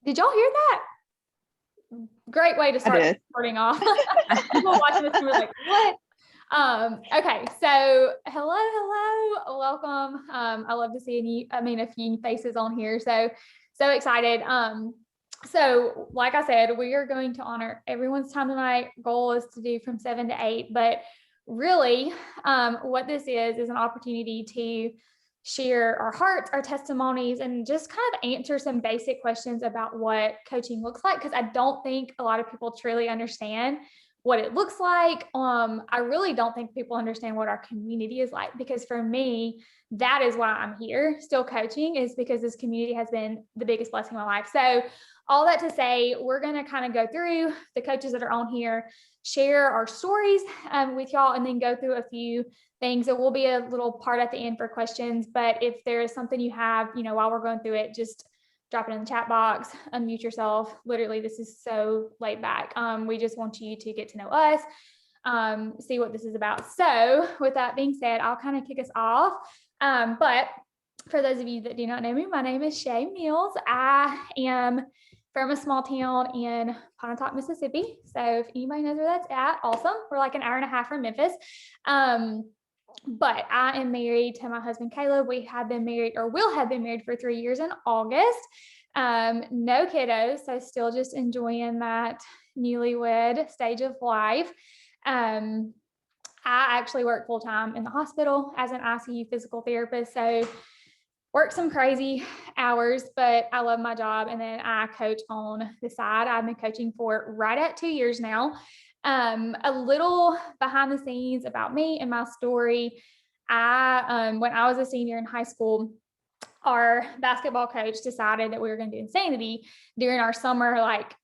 Did y'all hear that? Great way to start recording off. People watching this and we're like, what? Okay, so hello, welcome. I love to see a few faces on here. So excited. So like I said, we are going to honor everyone's time tonight. Goal is to do from 7 to 8, but really, what this is an opportunity to share our hearts, our testimonies, and just kind of answer some basic questions about what coaching looks like, because I don't think a lot of people truly understand what it looks like. I really don't think people understand what our community is like, because for me, that is why I'm here still coaching, is because this community has been the biggest blessing in my life. So all that to say, we're going to kind of go through the coaches that are on here, share our stories with y'all, and then go through a few things. It will be a little part at the end for questions, but if there is something you have, while we're going through it, just drop it in the chat box, unmute yourself. Literally, this is so laid back. We just want you to get to know us, see what this is about. So with that being said, I'll kind of kick us off. But for those of you that do not know me, my name is Shay Mills. I am from a small town in Pontotoc, Mississippi. So if anybody knows where that's at, awesome. We're like an hour and a half from Memphis. But I am married to my husband, Caleb. We have been married, or will have been married, for 3 years in August. No kiddos, so still just enjoying that newlywed stage of life. I actually work full-time in the hospital as an ICU physical therapist, so work some crazy hours, but I love my job. And then I coach on the side. I've been coaching for right at 2 years now. A little behind the scenes about me and my story. When I was a senior in high school, our basketball coach decided that we were going to do Insanity during our summer, like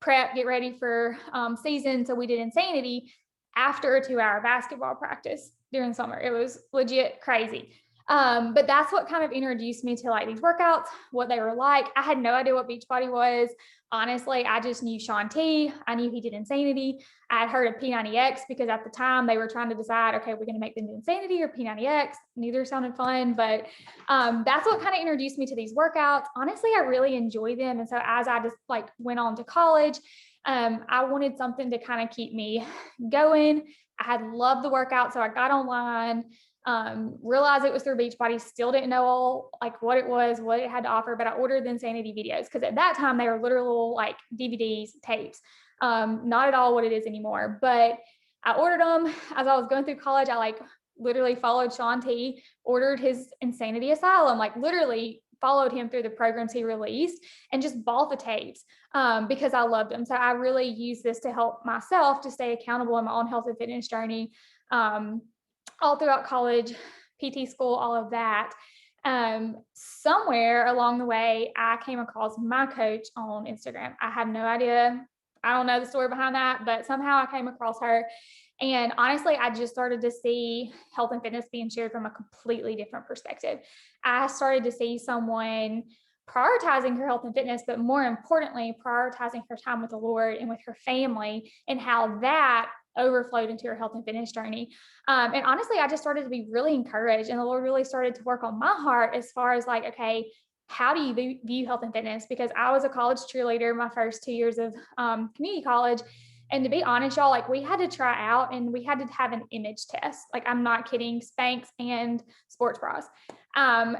prep, get ready for season. So we did Insanity after a 2-hour basketball practice during summer. It was legit crazy. But that's what kind of introduced me to like these workouts, what they were like. I had no idea what Beachbody was. Honestly, I just knew Shaun T. I knew he did Insanity. I had heard of P90X because at the time they were trying to decide, okay, we're going to make them do Insanity or P90X. Neither sounded fun, but that's what kind of introduced me to these workouts. Honestly, I really enjoy them. And so as I just like went on to college, I wanted something to kind of keep me going. I had loved the workout, so I got online. Realized it was through Beachbody, still didn't know all like what it was, what it had to offer, but I ordered the Insanity videos because at that time they were literal like DVDs, tapes, not at all what it is anymore. But I ordered them as I was going through college. I like literally followed Shaun T, ordered his Insanity Asylum, like literally followed him through the programs he released and just bought the tapes because I loved them. So I really used this to help myself to stay accountable in my own health and fitness journey. All throughout college, PT school, all of that. Somewhere along the way, I came across my coach on Instagram. I had no idea. I don't know the story behind that, but somehow I came across her. And honestly, I just started to see health and fitness being shared from a completely different perspective. I started to see someone prioritizing her health and fitness, but more importantly, prioritizing her time with the Lord and with her family, and how that overflowed into her health and fitness journey. And honestly, I just started to be really encouraged, and the Lord really started to work on my heart as far as like, okay, how do you view health and fitness? Because I was a college cheerleader my first 2 years of community college. And to be honest, y'all, like we had to try out and we had to have an image test. Like, I'm not kidding, Spanx and sports bras.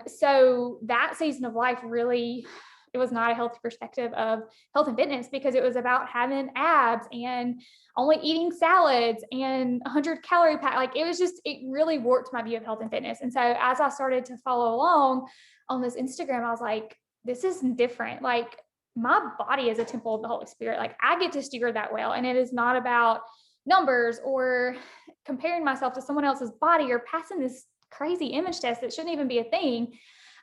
So that season of life really, it was not a healthy perspective of health and fitness, because it was about having abs and only eating salads and 100-calorie pack. Like it really warped my view of health and fitness. And so as I started to follow along on this Instagram, I was like, this is different. Like, my body is a temple of the Holy Spirit. Like, I get to steer that well. And it is not about numbers or comparing myself to someone else's body or passing this crazy image test that shouldn't even be a thing.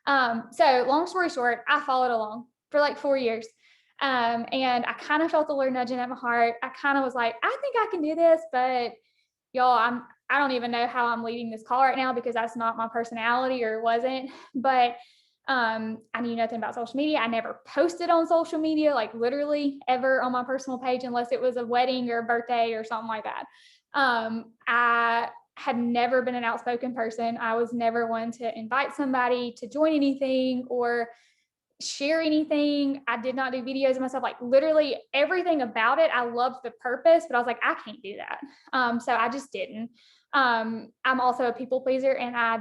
So long story short, I followed along for like 4 years. And I kind of felt the Lord nudging at my heart. I kind of was like, I think I can do this, but y'all, I don't even know how I'm leading this call right now, because that's not my personality, or wasn't. But I knew nothing about social media. I never posted on social media, like literally ever on my personal page, unless it was a wedding or a birthday or something like that. I had never been an outspoken person. I was never one to invite somebody to join anything or share anything. I did not do videos of myself, like literally everything about it. I loved the purpose, but I was like, I can't do that. So I just didn't. I'm also a people pleaser, and I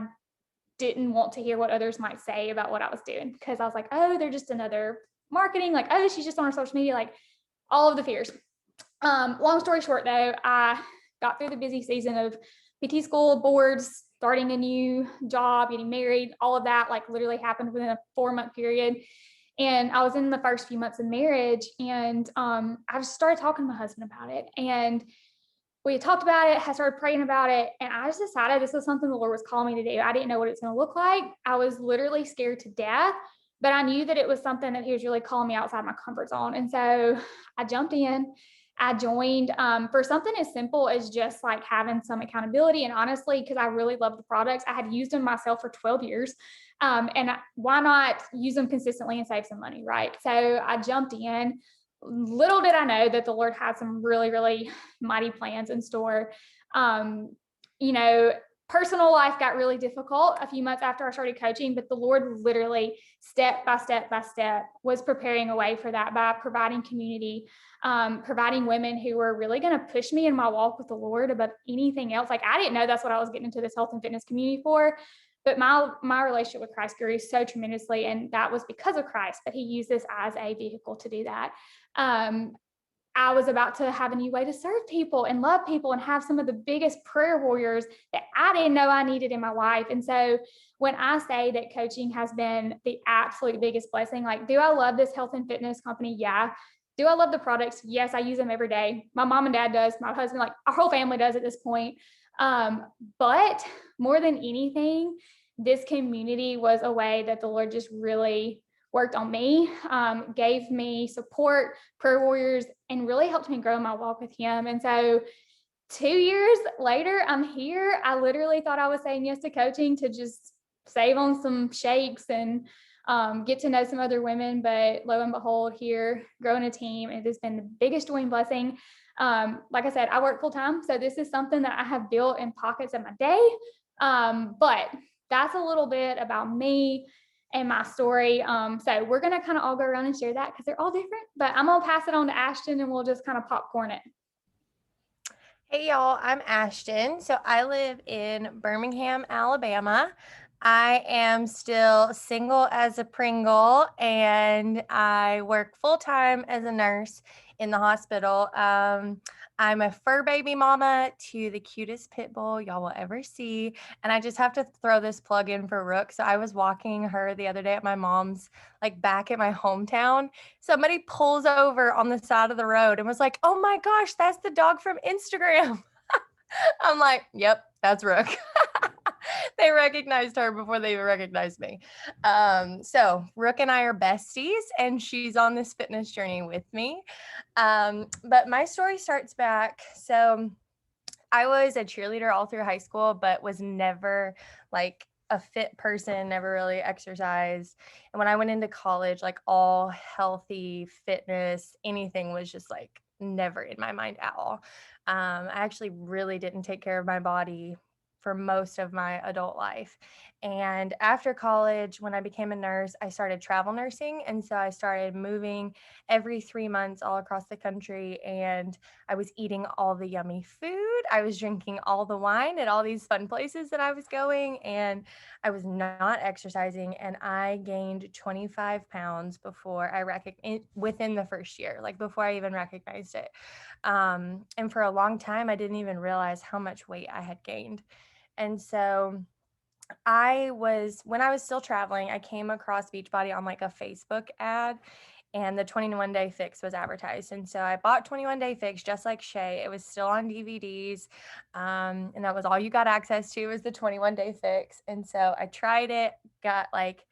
didn't want to hear what others might say about what I was doing, because I was like, oh, they're just another marketing, like, oh, she's just on her social media, like all of the fears. Long story short, though, I got through the busy season of PT school, boards, starting a new job, getting married, all of that, like literally happened within a 4-month period. And I was in the first few months of marriage, and I just started talking to my husband about it. And we talked about it, I started praying about it, and I just decided this was something the Lord was calling me to do. I didn't know what it's going to look like. I was literally scared to death, but I knew that it was something that He was really calling me outside my comfort zone. And so I jumped in. I joined for something as simple as just like having some accountability. And honestly, because I really love the products, I had used them myself for 12 years. Why not use them consistently and save some money, right? So I jumped in. Little did I know that the Lord had some really, really mighty plans in store. Um, you know, Personal life got really difficult a few months after I started coaching, but the Lord literally step by step by step was preparing a way for that by providing community, providing women who were really going to push me in my walk with the Lord above anything else. Like, I didn't know that's what I was getting into this health and fitness community for, but my relationship with Christ grew so tremendously, and that was because of Christ. But He used this as a vehicle to do that. Um, I was about to have a new way to serve people and love people and have some of the biggest prayer warriors that I didn't know I needed in my life. And so when I say that coaching has been the absolute biggest blessing, like, do I love this health and fitness company? Yeah. Do I love the products? Yes, I use them every day. My mom and dad does. My husband, like our whole family does at this point. But more than anything, this community was a way that the Lord just really worked on me, gave me support, prayer warriors, and really helped me grow my walk with Him. And so 2 years later, I'm here. I literally thought I was saying yes to coaching to just save on some shakes and get to know some other women. But lo and behold, here, growing a team, it has been the biggest joy and blessing. Like I said, I work full time. So this is something that I have built in pockets of my day. But that's a little bit about me and my story. So we're going to kind of all go around and share that because they're all different. But I'm going to pass it on to Ashton, and we'll just kind of popcorn it. Hey y'all, I'm Ashton. So I live in Birmingham, Alabama. I am still single as a Pringle, and I work full time as a nurse in the hospital. I'm a fur baby mama to the cutest pit bull y'all will ever see. And I just have to throw this plug in for Rook. So I was walking her the other day at my mom's, like back at my hometown. Somebody pulls over on the side of the road and was like, oh my gosh, that's the dog from Instagram. I'm like, yep, that's Rook. They recognized her before they even recognized me. So Rook and I are besties, and she's on this fitness journey with me. But my story starts back. So I was a cheerleader all through high school, but was never like a fit person, never really exercised. And when I went into college, like all healthy fitness, anything was just like never in my mind at all. I actually really didn't take care of my body for most of my adult life. And after college, when I became a nurse, I started travel nursing. And so I started moving every 3 months all across the country. And I was eating all the yummy food. I was drinking all the wine at all these fun places that I was going. And I was not exercising. And I gained 25 pounds before I recognized within the first year, like before I even recognized it. And for a long time, I didn't even realize how much weight I had gained. And so when I was still traveling, I came across Beachbody on like a Facebook ad, and the 21 Day Fix was advertised. And so I bought 21 Day Fix just like Shay. It was still on DVDs. And that was all you got access to, was the 21 Day Fix. And so I tried it, got like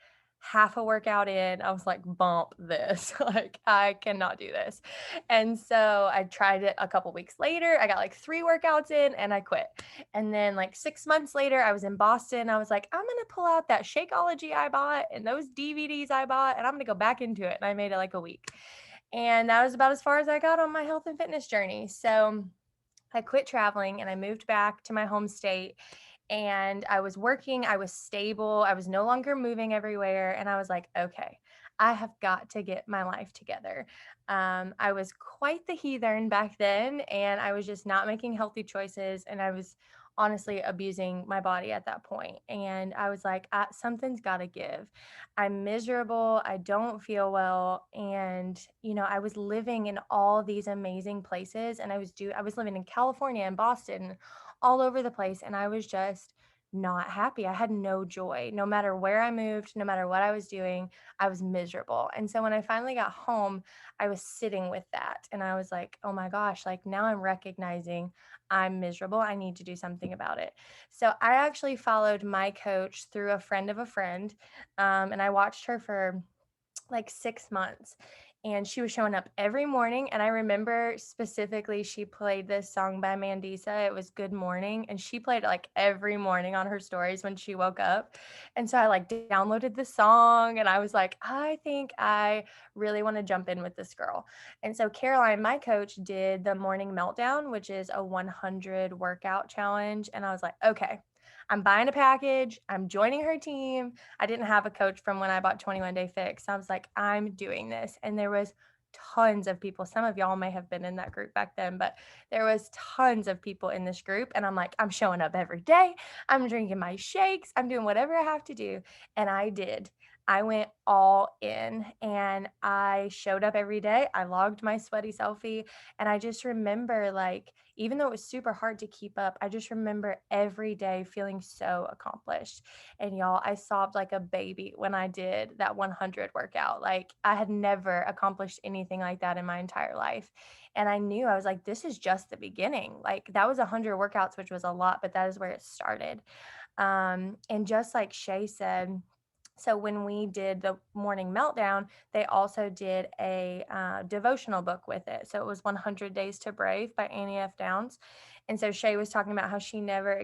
half a workout in. I was like, bump this. Like, I cannot do this. And so I tried it a couple weeks later. I got like 3 workouts in and I quit. And then like 6 months later, I was in Boston. I was like, I'm going to pull out that Shakeology I bought and those DVDs I bought, and I'm going to go back into it. And I made it like a week. And that was about as far as I got on my health and fitness journey. So I quit traveling and I moved back to my home state. and I was working, I was stable, I was no longer moving everywhere. And I was like, okay, I have got to get my life together. I was quite the heathen back then, and I was just not making healthy choices. And I was honestly abusing my body at that point. And I was like, something's got to give. I'm miserable. I don't feel well. And, I was living in all these amazing places, and I was living in California and Boston, all over the place. And I was just not happy. I had no joy. No matter where I moved, no matter what I was doing, I was miserable. And so when I finally got home, I was sitting with that, and I was like, oh my gosh, like now I'm recognizing I'm miserable. I need to do something about it. So I actually followed my coach through a friend of a friend, and I watched her for like 6 months, and she was showing up every morning. And I remember specifically she played this song by Mandisa. It was Good Morning, and she played it like every morning on her stories when she woke up. And so I like downloaded the song, and I was like, I think I really want to jump in with this girl. And so Caroline, my coach, did the Morning Meltdown, which is a 100 workout challenge. And I was like, okay, I'm buying a package, I'm joining her team. I didn't have a coach from when I bought 21 Day Fix. I was like, I'm doing this. And there was tons of people. Some of y'all may have been in that group back then, but there was tons of people in this group. And I'm like, I'm showing up every day. I'm drinking my shakes. I'm doing whatever I have to do. And I did. I went all in, and I showed up every day. I logged my sweaty selfie. And I just remember, like, even though it was super hard to keep up, I just remember every day feeling so accomplished. And y'all, I sobbed like a baby when I did that 100 workout. Like, I had never accomplished anything like that in my entire life. And I knew, I was like, this is just the beginning. Like, that was 100 workouts, which was a lot, but that is where it started. And just like Shay said, so when we did the Morning Meltdown, they also did a devotional book with it. So it was 100 Days to Brave by Annie F. Downs. And so Shay was talking about how she never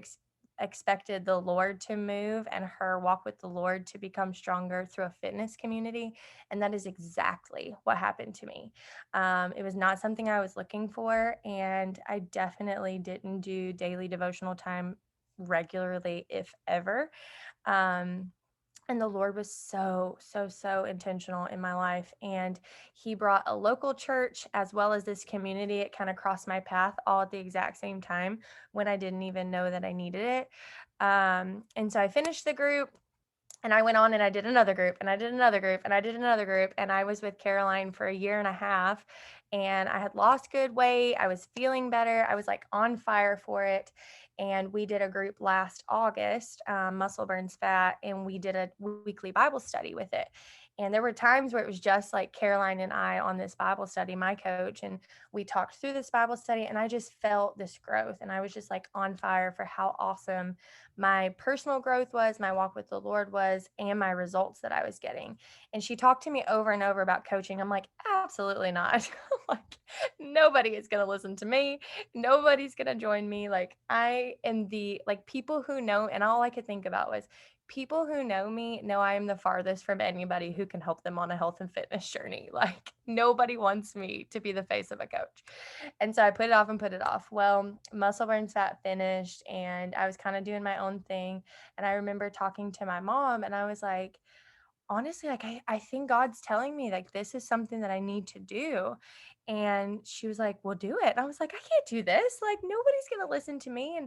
expected the Lord to move and her walk with the Lord to become stronger through a fitness community. And that is exactly what happened to me. It was not something I was looking for. And I definitely didn't do daily devotional time regularly, if ever. Um, and the Lord was so, so, so intentional in my life. And He brought a local church as well as this community. It kind of crossed my path all at the exact same time when I didn't even know that I needed it. And so I finished the group, and I went on and I did another group, and I did another group, and I did another group. And I was with Caroline for a year and a half, and I had lost good weight. I was feeling better. I was like on fire for it. And we did a group last August, Muscle Burns Fat, and we did a weekly Bible study with it. And there were times where it was just like Caroline and I on this Bible study, my coach, and we talked through this Bible study, and I just felt this growth. And I was just like on fire for how awesome my personal growth was, my walk with the Lord was, and my results that I was getting. And she talked to me over and over about coaching. I'm like, absolutely not. Like, nobody is going to listen to me. Nobody's going to join me. Like, I am like, people who know, and all I could think about was people who know me know I am the farthest from anybody who can help them on a health and fitness journey. Like, nobody wants me to be the face of a coach. And so I put it off and put it off. Well, Muscle Burns Fat finished, and I was kind of doing my own thing. And I remember talking to my mom, and I was like, honestly, like, I think God's telling me like this is something that I need to do. And she was like, well, do it. And I was like, I can't do this. Like, nobody's gonna listen to me.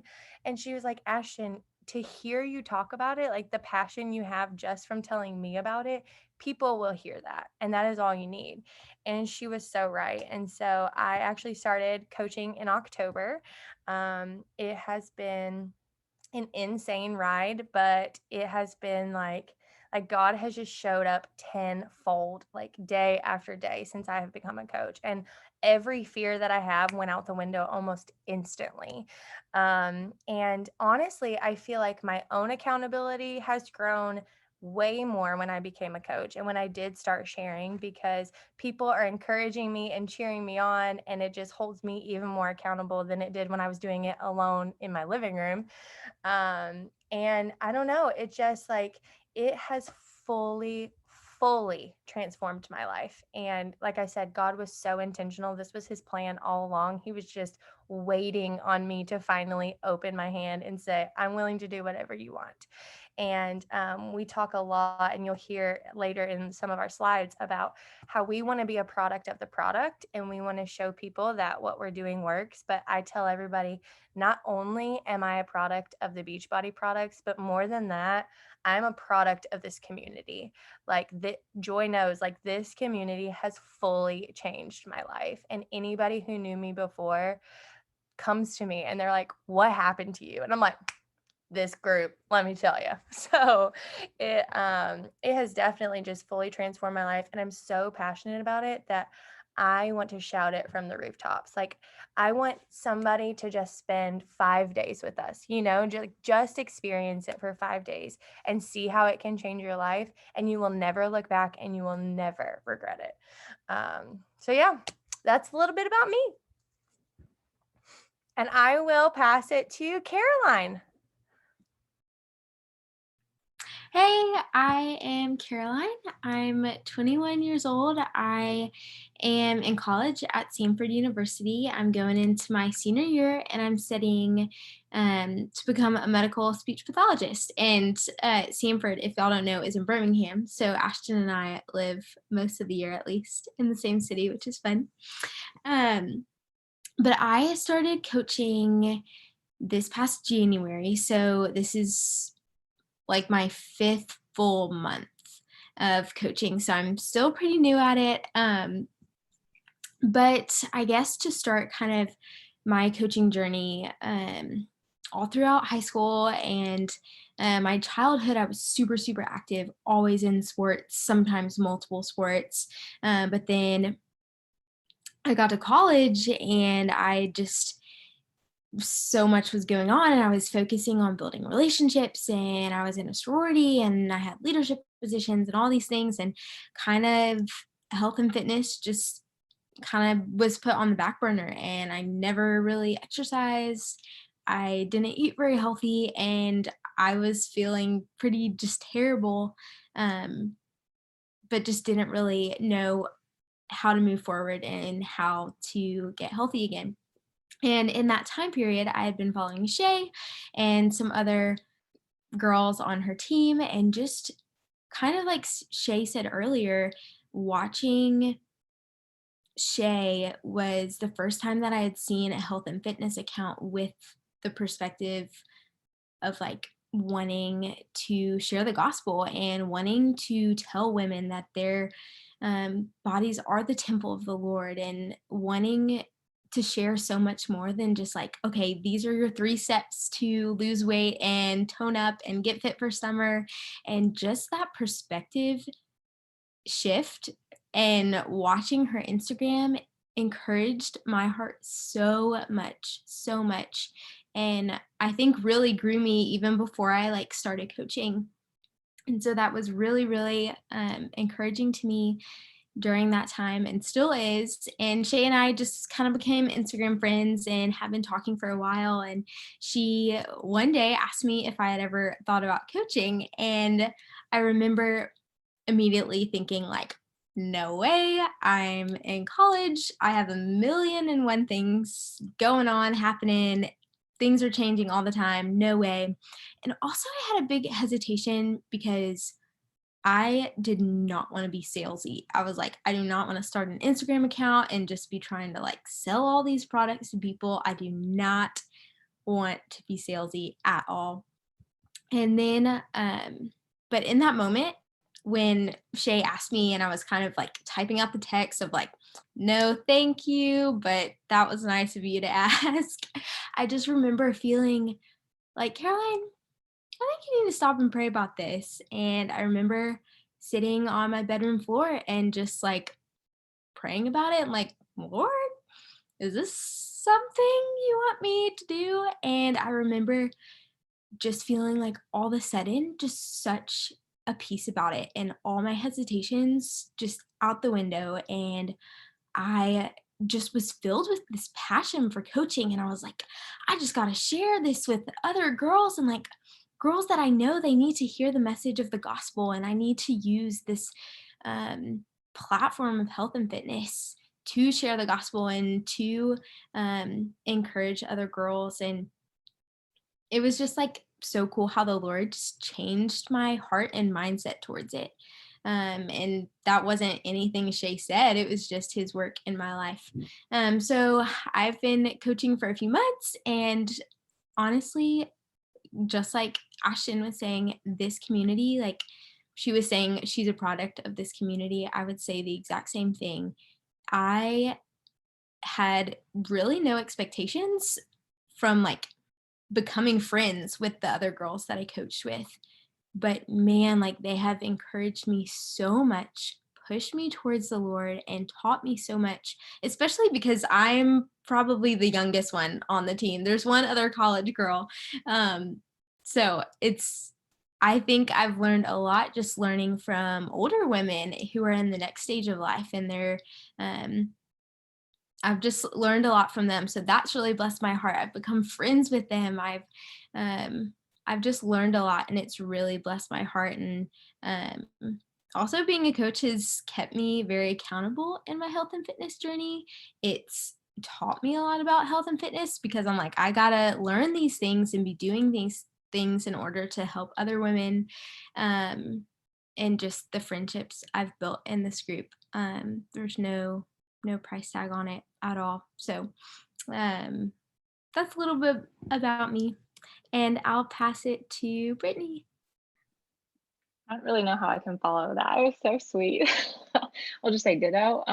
And she was like, Ashton, to hear you talk about it, like the passion you have just from telling me about it, people will hear that. And that is all you need. And she was so right. And so I actually started coaching in October. It has been an insane ride, but it has been like God has just showed up tenfold, like day after day since I have become a coach. And every fear that I have went out the window almost instantly. And honestly, I feel like my own accountability has grown way more when I became a coach and when I did start sharing, because people are encouraging me and cheering me on, and it just holds me even more accountable than it did when I was doing it alone in my living room. And I don't know, it just like it has fully transformed my life. And like I said, God was so intentional. This was his plan all along. He was just waiting on me to finally open my hand and say, I'm willing to do whatever you want. And we talk a lot, and you'll hear later in some of our slides about how we want to be a product of the product and we want to show people that what we're doing works. But I tell everybody, not only am I a product of the Beachbody products, but more than that, I'm a product of this community. Like the Joy knows, like this community has fully changed my life. And anybody who knew me before comes to me and they're like, what happened to you? And I'm like, this group, let me tell you. So it has definitely just fully transformed my life, and I'm so passionate about it that I want to shout it from the rooftops. Like I want somebody to just spend 5 days with us, just experience it for 5 days and see how it can change your life, and you will never look back and you will never regret it. So yeah, that's a little bit about me. And I will pass it to Caroline. Hey, I am Caroline. I'm 21 years old. I am in college at Samford University. I'm going into my senior year and I'm studying to become a medical speech pathologist. And Samford, if y'all don't know, is in Birmingham. So Ashton and I live most of the year, at least, in the same city, which is fun. But I started coaching this past January. So this is like my 5th full month of coaching. So I'm still pretty new at it. But I guess to start kind of my coaching journey, all throughout high school and my childhood, I was super, super active, always in sports, sometimes multiple sports. But then I got to college and so much was going on and I was focusing on building relationships and I was in a sorority and I had leadership positions and all these things, and kind of health and fitness just kind of was put on the back burner, and I never really exercised. I didn't eat very healthy and I was feeling pretty just terrible, but just didn't really know how to move forward and how to get healthy again. And in that time period, I had been following Shay and some other girls on her team, and just kind of like Shay said earlier, watching Shay was the first time that I had seen a health and fitness account with the perspective of like wanting to share the gospel and wanting to tell women that their bodies are the temple of the Lord, and wanting to share so much more than just like, okay, these are your 3 steps to lose weight and tone up and get fit for summer. And just that perspective shift and watching her Instagram encouraged my heart so much, so much. And I think really grew me even before I like started coaching. And so that was really, really encouraging to me during that time, and still is. And Shay and I just kind of became Instagram friends and have been talking for a while. And she one day asked me if I had ever thought about coaching. And I remember immediately thinking like, no way, I'm in college. I have a million and one things going on, happening. Things are changing all the time. No way. And also I had a big hesitation because I did not want to be salesy. I was like, I do not want to start an Instagram account and just be trying to like sell all these products to people. I do not want to be salesy at all. And then, but in that moment, when Shay asked me and I was kind of like typing out the text of like, no, thank you, but that was nice of you to ask. I just remember feeling like, Caroline, I think you need to stop and pray about this. And I remember sitting on my bedroom floor and just like praying about it and like, Lord, is this something you want me to do? And I remember just feeling like all of a sudden, just such a peace about it, and all my hesitations just out the window. And I just was filled with this passion for coaching. And I was like, I just got to share this with other girls, and like girls that I know they need to hear the message of the gospel. And I need to use this platform of health and fitness to share the gospel and to encourage other girls. And it was just like so cool how the Lord just changed my heart and mindset towards it. And that wasn't anything Shay said, it was just his work in my life. So I've been coaching for a few months, and honestly, just like Ashton was saying, this community, like she was saying, she's a product of this community. I would say the exact same thing. I had really no expectations from like becoming friends with the other girls that I coached with. But man, like they have encouraged me so much, pushed me towards the Lord, and taught me so much, especially because I'm probably the youngest one on the team. There's one other college girl. So I think I've learned a lot just learning from older women who are in the next stage of life, and I've just learned a lot from them. So that's really blessed my heart. I've become friends with them. I've just learned a lot, and it's really blessed my heart. And also being a coach has kept me very accountable in my health and fitness journey. It's taught me a lot about health and fitness, because I'm like, I gotta learn these things and be doing these things in order to help other women. And just the friendships I've built in this group. There's no price tag on it at all. So that's a little bit about me, and I'll pass it to Brittany. I don't really know how I can follow that. It was so sweet. I'll just say ditto.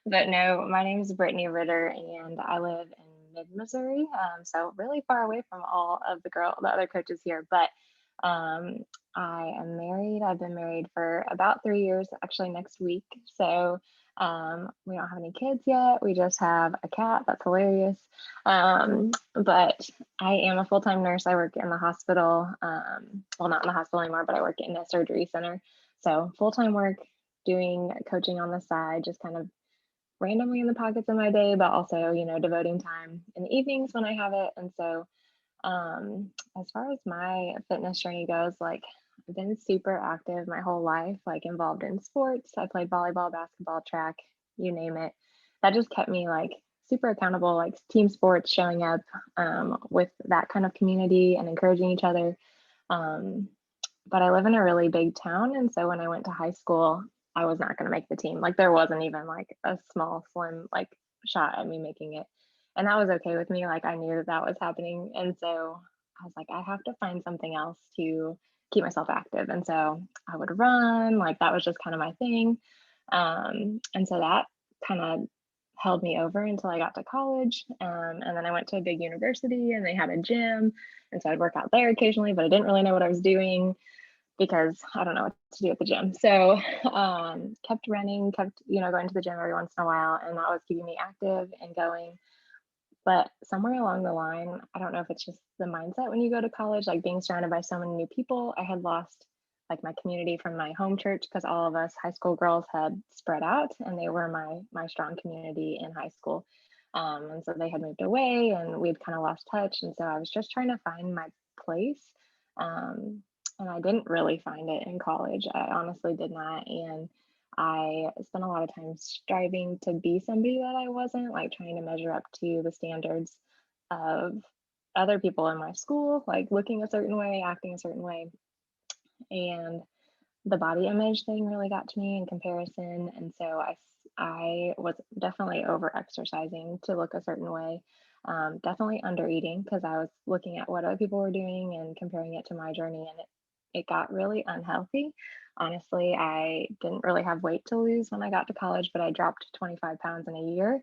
But no, my name is Brittany Ritter, and I live in mid-Missouri, so really far away from all of the other coaches here. But I am married. I've been married for about 3 years, actually next week. So we don't have any kids yet. We just have a cat. That's hilarious. But I am a full-time nurse. I work in the hospital. Well, not in the hospital anymore, but I work in a surgery center. So full-time work, doing coaching on the side, just kind of randomly in the pockets of my day, but also, devoting time in the evenings when I have it. And so as far as my fitness journey goes, like I've been super active my whole life, like involved in sports. I played volleyball, basketball, track, you name it. That just kept me like super accountable, like team sports, showing up with that kind of community and encouraging each other. But I live in a really big town. And so when I went to high school, I was not going to make the team. Like there wasn't even like a small, slim, like shot at me making it. And that was okay with me. Like I knew that was happening. And so I was like, I have to find something else to keep myself active. And so I would run, like that was just kind of my thing. And so that kind of held me over until I got to college. And then I went to a big university and they had a gym. And so I'd work out there occasionally, but I didn't really know what I was doing because I don't know what to do at the gym. So kept running, kept, going to the gym every once in a while. And that was keeping me active and going. But somewhere along the line, I don't know if it's just the mindset when you go to college, like being surrounded by so many new people, I had lost like my community from my home church because all of us high school girls had spread out and they were my strong community in high school. And so they had moved away and we'd kind of lost touch. And so I was just trying to find my place. And I didn't really find it in college. I honestly did not. And I spent a lot of time striving to be somebody that I wasn't, like trying to measure up to the standards of other people in my school, like looking a certain way, acting a certain way. And the body image thing really got to me in comparison. And so I was definitely over exercising to look a certain way. Definitely under eating because I was looking at what other people were doing and comparing it to my journey, and it got really unhealthy. Honestly, I didn't really have weight to lose when I got to college, but I dropped 25 pounds in a year.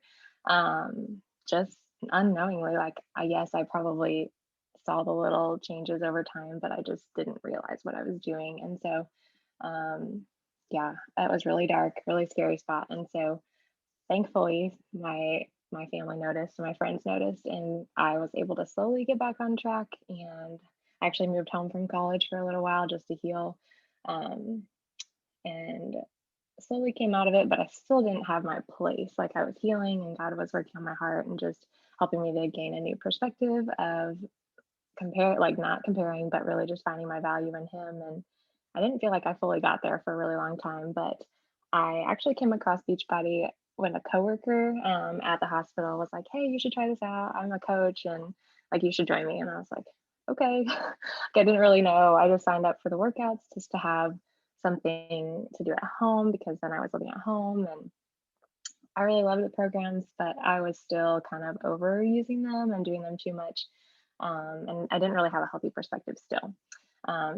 Just unknowingly, like yes, I probably saw the little changes over time, but I just didn't realize what I was doing. And so yeah, that was really dark, really scary spot. And so thankfully my family noticed, my friends noticed, and I was able to slowly get back on track. And I actually moved home from college for a little while just to heal, and slowly came out of it, but I still didn't have my place. Like I was healing and God was working on my heart and just helping me to gain a new perspective of not comparing, but really just finding my value in Him. And I didn't feel like I fully got there for a really long time, but I actually came across Beachbody when a coworker at the hospital was like, "Hey, you should try this out. I'm a coach, and like you should join me." And I was like, "Okay." I didn't really know. I just signed up for the workouts just to have something to do at home because then I was living at home, and I really loved the programs, but I was still kind of overusing them and doing them too much. And I didn't really have a healthy perspective still.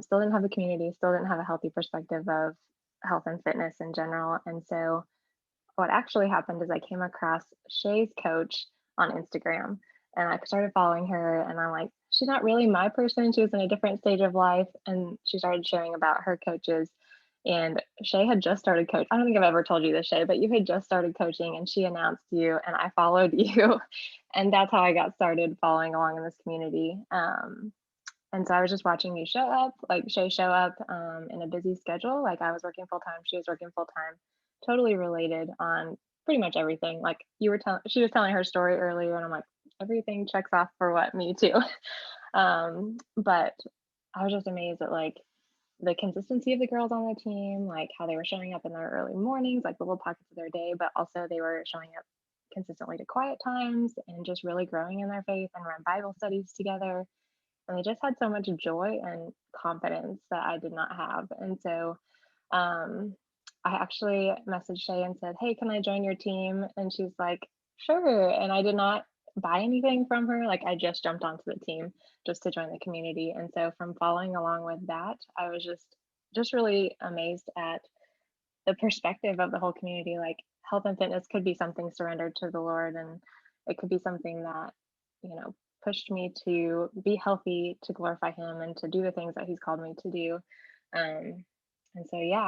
Still didn't have a community, still didn't have a healthy perspective of health and fitness in general. And so what actually happened is I came across Shay's coach on Instagram, and I started following her, and I'm like, she's not really my person. She was in a different stage of life, and she started sharing about her coaches. And Shay had just started coach. I don't think I've ever told you this, Shay, but you had just started coaching, and she announced you, and I followed you, and that's how I got started following along in this community. And so I was just watching you show up, like Shay show up in a busy schedule. Like I was working full time, she was working full time, totally related on pretty much everything. Like you were telling, she was telling her story earlier, and I'm like, everything checks off for what me too. But I was just amazed at like the consistency of the girls on the team, like how they were showing up in their early mornings, like the little pockets of their day, but also they were showing up consistently to quiet times and just really growing in their faith and run Bible studies together. And they just had so much joy and confidence that I did not have. And so I actually messaged Shay and said, "Hey, can I join your team?" And she's like, "Sure." And I did not buy anything from her. Like I just jumped onto the team just to join the community. And so from following along with that, I was just really amazed at the perspective of the whole community. Like health and fitness could be something surrendered to the Lord, and it could be something that, pushed me to be healthy, to glorify him, and to do the things that he's called me to do. um, and so yeah,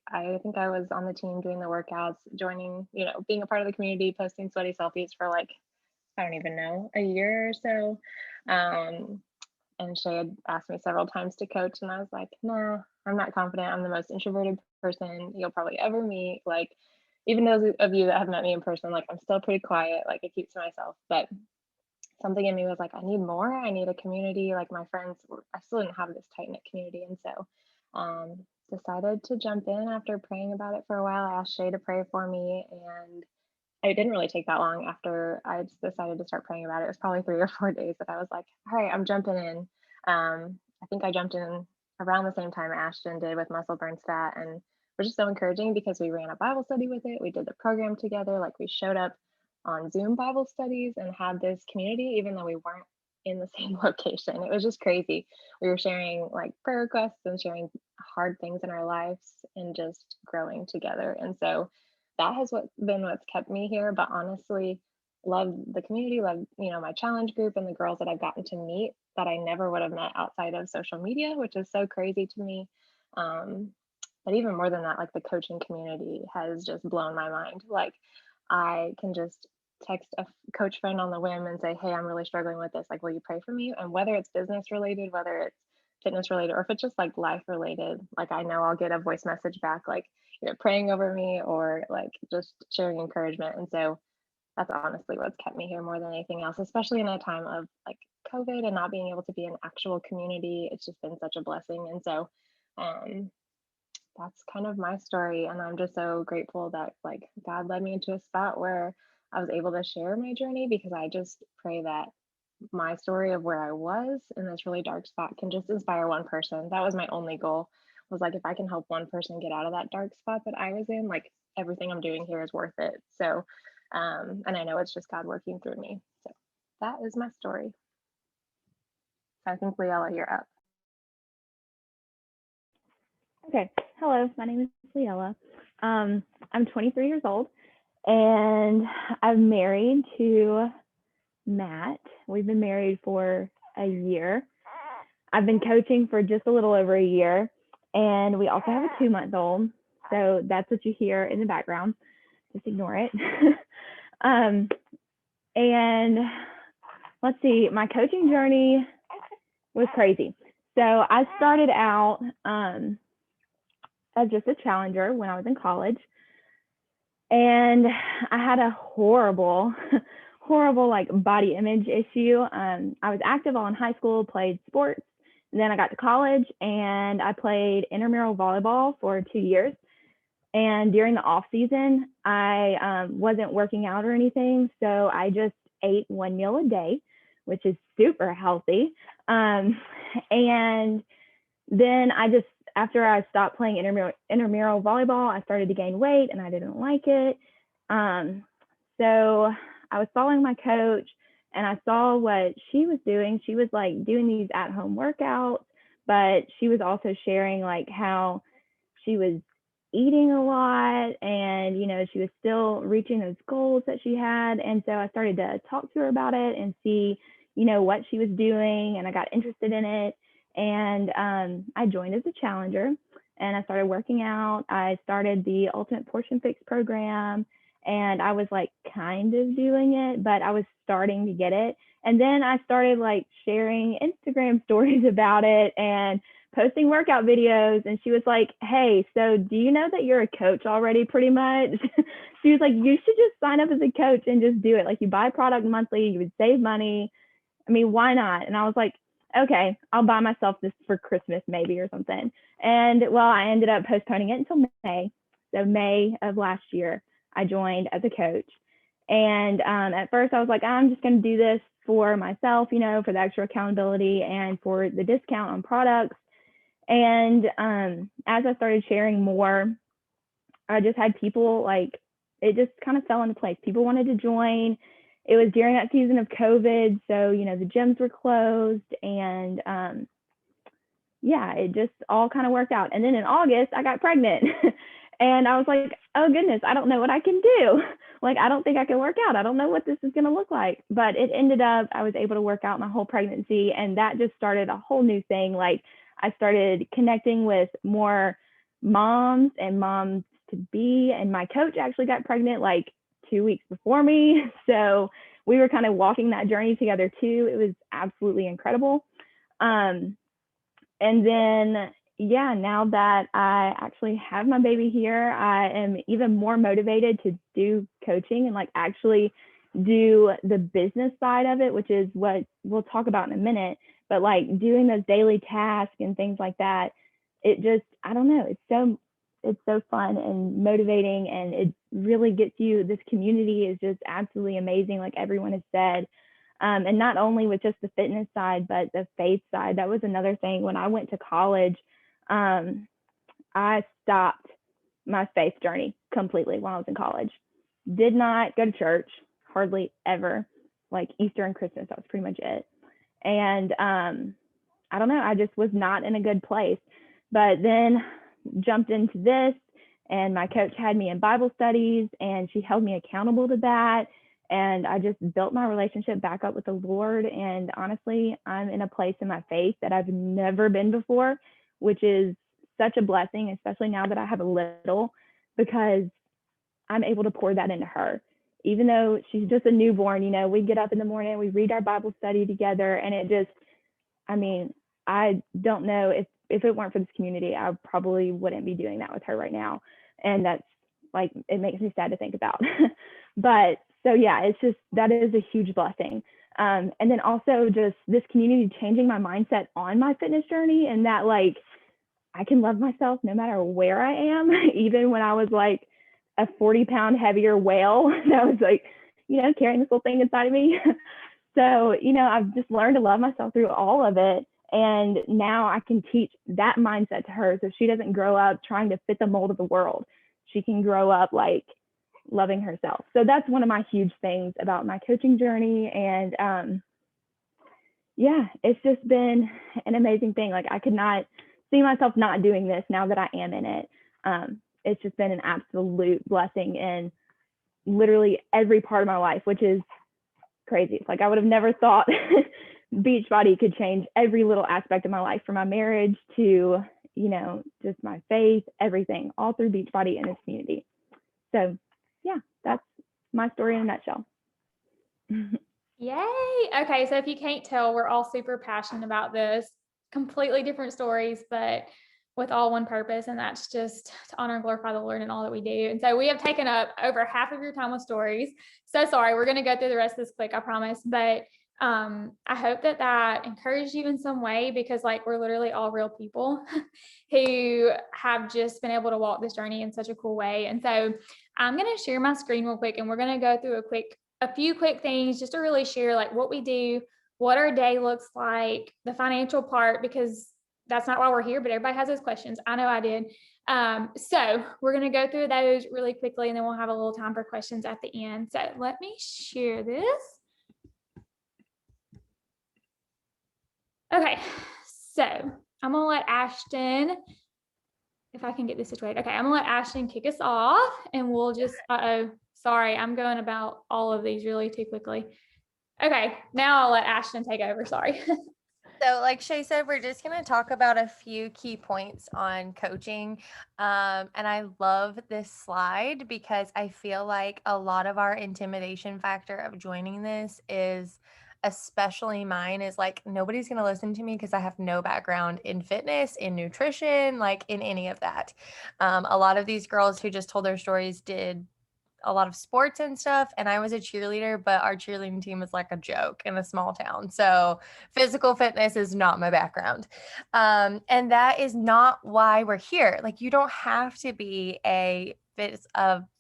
I think I was on the team doing the workouts, joining, being a part of the community, posting sweaty selfies for like, I don't even know, a year or so. And Shay had asked me several times to coach, and I was like, nah, I'm not confident. I'm the most introverted person you'll probably ever meet. Like, even those of you that have met me in person, like, I'm still pretty quiet. Like, I keep to myself. But something in me was like, I need more. I need a community. Like, my friends, I still didn't have this tight knit community. And so, decided to jump in after praying about it for a while. I asked Shay to pray for me, and it didn't really take that long after I decided to start praying about it. It was probably 3 or 4 days that I was like, all right, I'm jumping in. I think I jumped in around the same time Ashton did with Muscle Burns Fat. And it was just so encouraging because we ran a Bible study with it. We did the program together. Like we showed up on Zoom Bible studies and had this community, even though we weren't in the same location. It was just crazy. We were sharing like prayer requests and sharing hard things in our lives and just growing together. And so that has been what's kept me here. But honestly, love the community, love, my challenge group and the girls that I've gotten to meet that I never would have met outside of social media, which is so crazy to me. But even more than that, like the coaching community has just blown my mind. Like I can just text a coach friend on the whim and say, hey, I'm really struggling with this. Like, will you pray for me? And whether it's business related, whether it's fitness related, or if it's just like life related, like I know I'll get a voice message back, like, praying over me or like just sharing encouragement. And so that's honestly what's kept me here more than anything else, especially in a time of like COVID and not being able to be an actual community. It's just been such a blessing. And so that's kind of my story. And I'm just so grateful that like God led me into a spot where I was able to share my journey, because I just pray that my story of where I was in this really dark spot can just inspire one person. That was my only goal, was like, if I can help one person get out of that dark spot that I was in, like everything I'm doing here is worth it. So, and I know it's just God working through me. So that is my story. So I think Leela, you're up. Okay. Hello, my name is Leela. I'm 23 years old, and I'm married to Matt. We've been married for a year. I've been coaching for just a little over a year, and we also have a 2-month-old. So that's what you hear in the background. Just ignore it. And let's see, my coaching journey was crazy. So I started out as just a challenger when I was in college. And I had a horrible like body image issue. I was active all in high school, played sports. And then I got to college and I played intramural volleyball for 2 years. And during the off season, I wasn't working out or anything. So I just ate one meal a day, which is super healthy. And then after I stopped playing intramural volleyball, I started to gain weight and I didn't like it. So I was following my coach and I saw what she was doing. She was like doing these at-home workouts, but she was also sharing like how she was eating a lot and, she was still reaching those goals that she had. And so I started to talk to her about it and see, what she was doing, and I got interested in it. And I joined as a challenger and I started working out. I started the Ultimate Portion Fix program and I was like kind of doing it, but I was starting to get it. And then I started like sharing Instagram stories about it and posting workout videos. And she was like, hey, so do you know that you're a coach already pretty much? She was like, you should just sign up as a coach and just do it. Like you buy product monthly, you would save money. I mean, why not? And I was like, okay, I'll buy myself this for Christmas maybe or something. And well, I ended up postponing it until May. So May of last year, I joined as a coach. And at first I was like, I'm just going to do this for myself, for the extra accountability and for the discount on products. And as I started sharing more, I just had people like, it just kind of fell into place. People wanted to join. It was during that season of COVID. So, the gyms were closed and yeah, it just all kind of worked out. And then in August, I got pregnant and I was like, oh goodness, I don't know what I can do. Like, I don't think I can work out. I don't know what this is going to look like. But it ended up, I was able to work out my whole pregnancy. And that just started a whole new thing. Like, I started connecting with more moms and moms to be. And my coach actually got pregnant like 2 weeks before me. So we were kind of walking that journey together too. It was absolutely incredible. And then, yeah, now that I actually have my baby here, I am even more motivated to do coaching and like actually do the business side of it, which is what we'll talk about in a minute. But like doing those daily tasks and things like that, it just, I don't know, it's so fun and motivating, and it really gets you, this community is just absolutely amazing, like everyone has said. And not only with just the fitness side, but the faith side. That was another thing. When I went to college, I stopped my faith journey completely when I was in college. Did not go to church, hardly ever, like Easter and Christmas, that was pretty much it. And I don't know, I just was not in a good place. But then jumped into this, and my coach had me in Bible studies and she held me accountable to that. And I just built my relationship back up with the Lord. And honestly, I'm in a place in my faith that I've never been before, which is such a blessing, especially now that I have a little, because I'm able to pour that into her. Even though she's just a newborn, we get up in the morning, we read our Bible study together, and it just, I mean, I don't know if it weren't for this community, I probably wouldn't be doing that with her right now. And that's like, it makes me sad to think about. But so yeah, it's just, that is a huge blessing. And then also just this community changing my mindset on my fitness journey, and that like, I can love myself no matter where I am, even when I was like a 40-pound heavier whale that was like, carrying this little thing inside of me. So, I've just learned to love myself through all of it. And now I can teach that mindset to her so she doesn't grow up trying to fit the mold of the world. She can grow up like loving herself. So that's one of my huge things about my coaching journey. And yeah, it's just been an amazing thing. Like, I could not see myself not doing this now that I am in it. It's just been an absolute blessing in literally every part of my life, which is crazy. Like, I would have never thought Beachbody could change every little aspect of my life, from my marriage to, just my faith, everything, all through Beachbody and this community. So yeah, that's my story in a nutshell. Yay. Okay. So if you can't tell, we're all super passionate about this, completely different stories, but with all one purpose. And that's just to honor and glorify the Lord in all that we do. And so we have taken up over half of your time with stories. So sorry, we're going to go through the rest of this quick, I promise. But I hope that that encouraged you in some way, because like we're literally all real people who have just been able to walk this journey in such a cool way. And so I'm going to share my screen real quick, and we're going to go through a few quick things just to really share like what we do, what our day looks like, the financial part, because that's not why we're here, but everybody has those questions. I know I did. So we're going to go through those really quickly, and then we'll have a little time for questions at the end. So let me share this. Okay, so I'm gonna let Ashton, if I can get this situated. Okay, I'm gonna let Ashton kick us off, and we'll just, sorry, I'm going about all of these really too quickly. Okay, now I'll let Ashton take over, sorry. So like Shay said, we're just going to talk about a few key points on coaching. And I love this slide because I feel like a lot of our intimidation factor of joining this is, especially mine, is like, nobody's going to listen to me because I have no background in fitness, in nutrition, like in any of that. A lot of these girls who just told their stories did a lot of sports and stuff, and I was a cheerleader, but our cheerleading team was like a joke in a small town, so physical fitness is not my background. And that is not why we're here. Like, you don't have to be a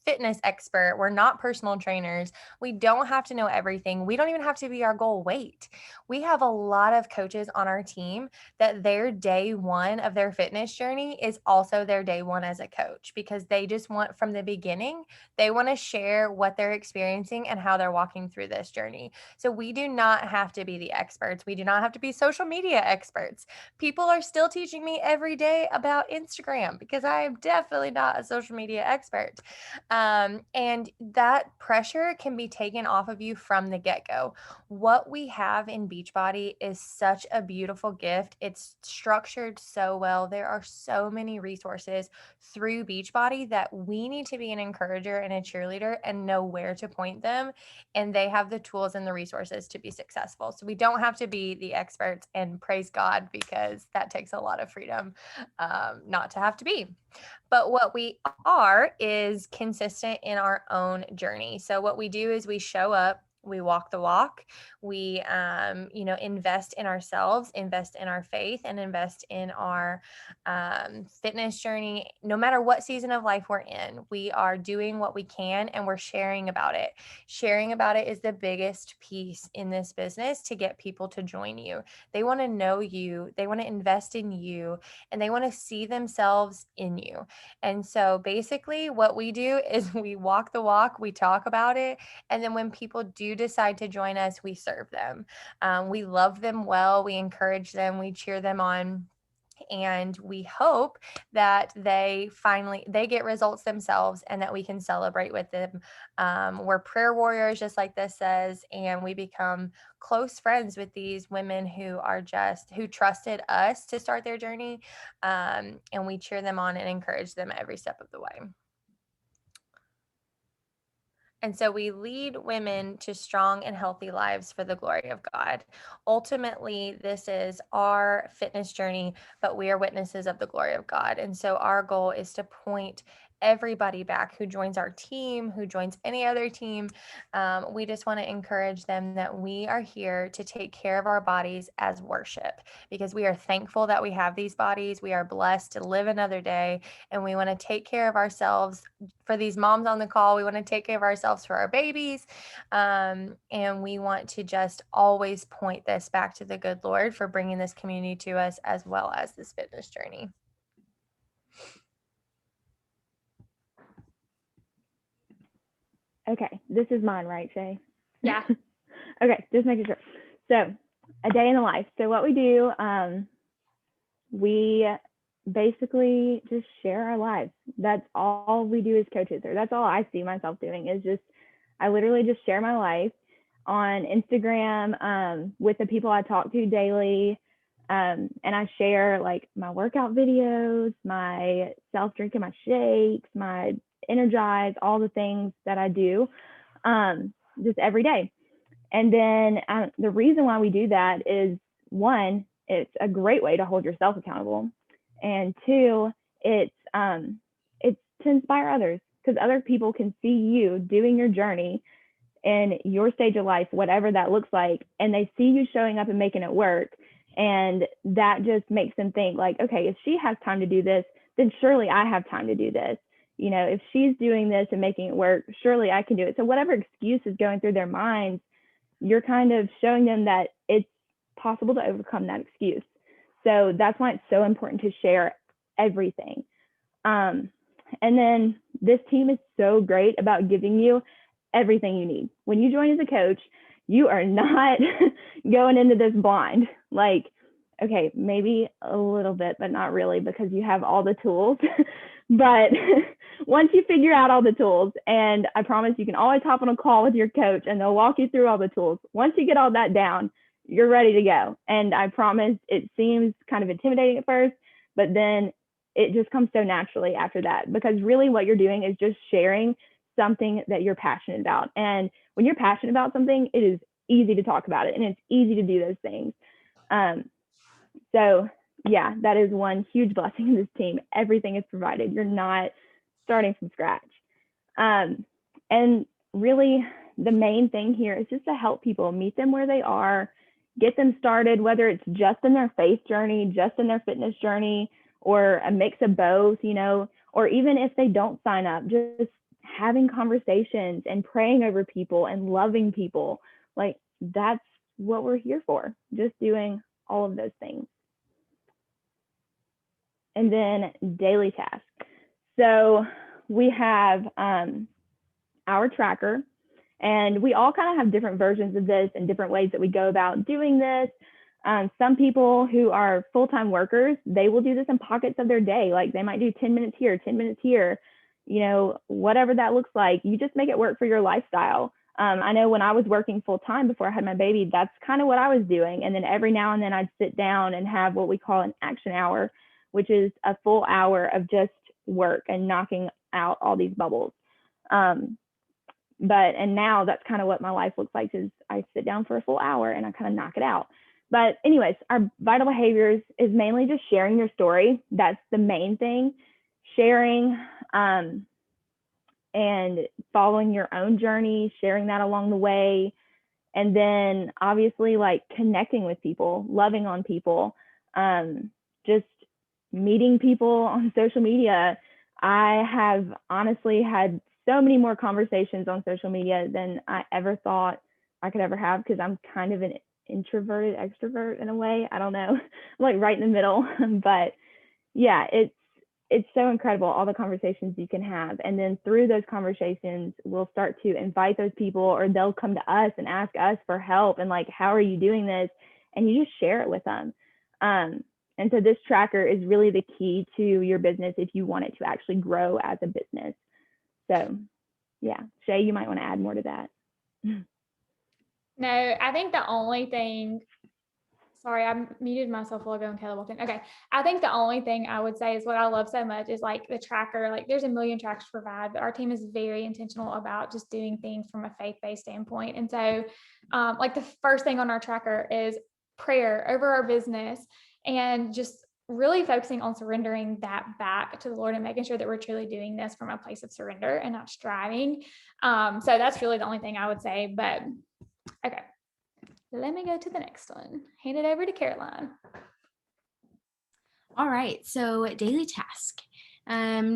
fitness expert. We're not personal trainers. We don't have to know everything. We don't even have to be our goal weight. We have a lot of coaches on our team that their day one of their fitness journey is also their day one as a coach, because they just want, from the beginning, they want to share what they're experiencing and how they're walking through this journey. So we do not have to be the experts. We do not have to be social media experts. People are still teaching me every day about Instagram because I am definitely not a social media expert. And that pressure can be taken off of you from the get-go. What we have in Beachbody is such a beautiful gift. It's structured so well. There are so many resources through Beachbody that we need to be an encourager and a cheerleader and know where to point them. And they have the tools and the resources to be successful. So we don't have to be the experts, and praise God, because that takes a lot of freedom not to have to be. But what we are is consistent in our own journey. So what we do is we show up, we walk the walk, we invest in ourselves, invest in our faith, and invest in our fitness journey. No matter what season of life we're in, we are doing what we can, and we're sharing about it. Sharing about it is the biggest piece in this business to get people to join you. They want to know you, they want to invest in you, and they want to see themselves in you. And so basically what we do is we walk the walk, we talk about it, and then when people do decide to join us, we serve them. We love them well, we encourage them, we cheer them on. And we hope that they get results themselves, and that we can celebrate with them. We're prayer warriors, just like this says, and we become close friends with these women who trusted us to start their journey. And we cheer them on and encourage them every step of the way. And so we lead women to strong and healthy lives for the glory of God. Ultimately, this is our fitness journey, but we are witnesses of the glory of God. And so our goal is to point everybody back who joins our team, who joins any other team. We just want to encourage them that we are here to take care of our bodies as worship, because we are thankful that we have these bodies. We are blessed to live another day, and we want to take care of ourselves. For these moms on the call, we want to take care of ourselves for our babies. And we want to just always point this back to the good Lord for bringing this community to us, as well as this fitness journey. Okay, this is mine, right, Shay? Yeah. Okay, just making sure. So, a day in the life. So what we do, we basically just share our lives. That's all we do as coaches, or that's all I see myself doing, is just, I literally just share my life on Instagram with the people I talk to daily. And I share like my workout videos, my self-drinking my shakes, my Energize, all the things that I do just every day. And then the reason why we do that is, one, it's a great way to hold yourself accountable, and two, it's to inspire others, because other people can see you doing your journey in your stage of life, whatever that looks like, and they see you showing up and making it work. And that just makes them think like, okay, if she has time to do this, then surely I have time to do this. If she's doing this and making it work, surely I can do it. So whatever excuse is going through their minds, you're kind of showing them that it's possible to overcome that excuse. So that's why it's so important to share everything. And then this team is so great about giving you everything you need. When you join as a coach, you are not going into this blind. Like, okay, maybe a little bit, but not really, because you have all the tools. But once you figure out all the tools, and I promise you can always hop on a call with your coach and they'll walk you through all the tools. Once you get all that down, you're ready to go. And I promise it seems kind of intimidating at first, but then it just comes so naturally after that, because really what you're doing is just sharing something that you're passionate about. And when you're passionate about something, it is easy to talk about it and it's easy to do those things. So yeah, that is one huge blessing in this team. Everything is provided. You're not starting from scratch. And really the main thing here is just to help people, meet them where they are, get them started, whether it's just in their faith journey, just in their fitness journey, or a mix of both, or even if they don't sign up, just having conversations and praying over people and loving people. Like, that's what we're here for, just doing all of those things. And then daily tasks. So we have our tracker, and we all kind of have different versions of this and different ways that we go about doing this. Some people who are full-time workers, they will do this in pockets of their day. Like they might do 10 minutes here, 10 minutes here, whatever that looks like. You just make it work for your lifestyle. I know when I was working full-time before I had my baby, that's kind of what I was doing. And then every now and then I'd sit down and have what we call an action hour, which is a full hour of just work and knocking out all these bubbles. And now that's kind of what my life looks like, is I sit down for a full hour and I kind of knock it out. But anyways, our vital behaviors is mainly just sharing your story. That's the main thing. Sharing and following your own journey, sharing that along the way. And then obviously like connecting with people, loving on people, just meeting people on social media. I have honestly had so many more conversations on social media than I ever thought I could ever have, because I'm kind of an introverted extrovert in a way. I don't know, I'm like right in the middle. But yeah, it's so incredible, all the conversations you can have. And then through those conversations, we'll start to invite those people, or they'll come to us and ask us for help and like, how are you doing this? And you just share it with them. And so this tracker is really the key to your business if you want it to actually grow as a business. So yeah, Shay, you might want to add more to that. No, I think the only thing, sorry, I muted myself while going Caleb walked in. Okay. I think the only thing I would say is what I love so much is like the tracker. Like there's a million trackers to provide, but our team is very intentional about just doing things from a faith-based standpoint. And so like the first thing on our tracker is prayer over our business, and just really focusing on surrendering that back to the Lord and making sure that we're truly doing this from a place of surrender and not striving. So that's really the only thing I would say. But okay, let me go to the next one. Hand it over to Caroline. All right, so daily task.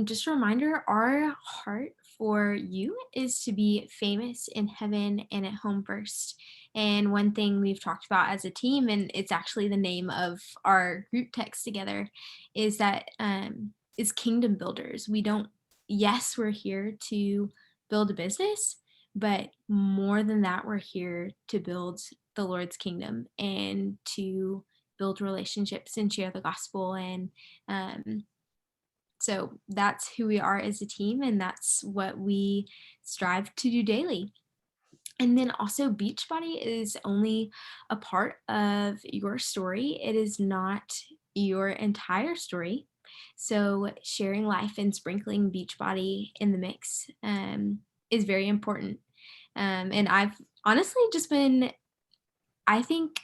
Just a reminder, our heart for you is to be famous in heaven and at home first. And one thing we've talked about as a team, and it's actually the name of our group text together, is that is kingdom builders. Yes, we're here to build a business, but more than that, we're here to build the Lord's kingdom and to build relationships and share the gospel. And so that's who we are as a team, and that's what we strive to do daily. And then also Beachbody is only a part of your story. It is not your entire story. So sharing life and sprinkling Beachbody in the mix is very important. And I've honestly just been, I think,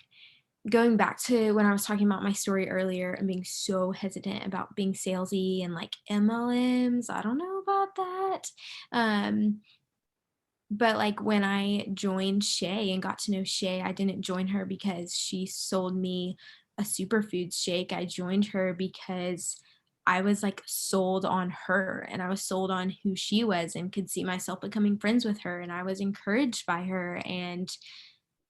going back to when I was talking about my story earlier and being so hesitant about being salesy and like MLMs, I don't know about that. But like when I joined Shay and got to know Shay, I didn't join her because she sold me a superfoods shake. I joined her because I was like sold on her, and I was sold on who she was and could see myself becoming friends with her, and I was encouraged by her. And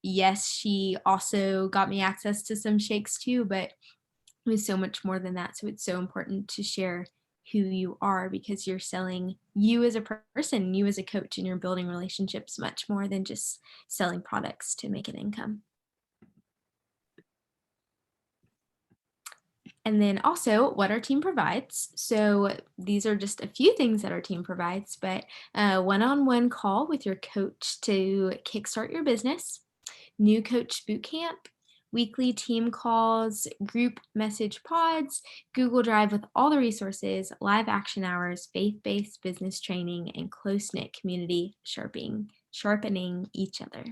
yes, she also got me access to some shakes too, but it was so much more than that. So it's so important to share who you are, because you're selling you as a person, you as a coach, and you're building relationships much more than just selling products to make an income. And then also what our team provides. So these are just a few things that our team provides, but one-on-one call with your coach to kickstart your business, new coach bootcamp, weekly team calls, group message pods, Google Drive with all the resources, live action hours, faith-based business training, and close-knit community sharpening each other.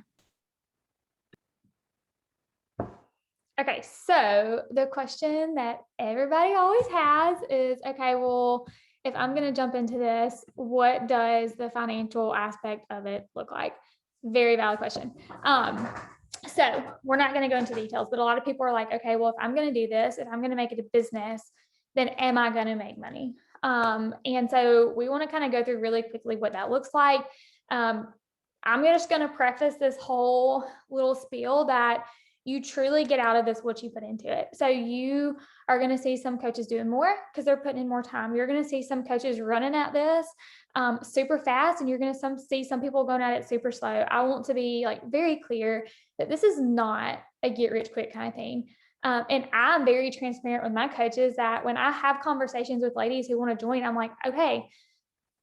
Okay, so the question that everybody always has is, okay, well, if I'm going to jump into this, what does the financial aspect of it look like? Very valid question. So we're not going to go into details, but a lot of people are like, okay, well, if I'm going to do this, if I'm going to make it a business, then am I going to make money? And so we want to kind of go through really quickly what that looks like. I'm just going to preface this whole little spiel that you truly get out of this what you put into it. So you are going to see some coaches doing more because they're putting in more time. You're going to see some coaches running at this super fast, and you're going to see some people going at it super slow. I want to be like very clear that this is not a get rich quick kind of thing. And I'm very transparent with my coaches that when I have conversations with ladies who want to join, I'm like, okay,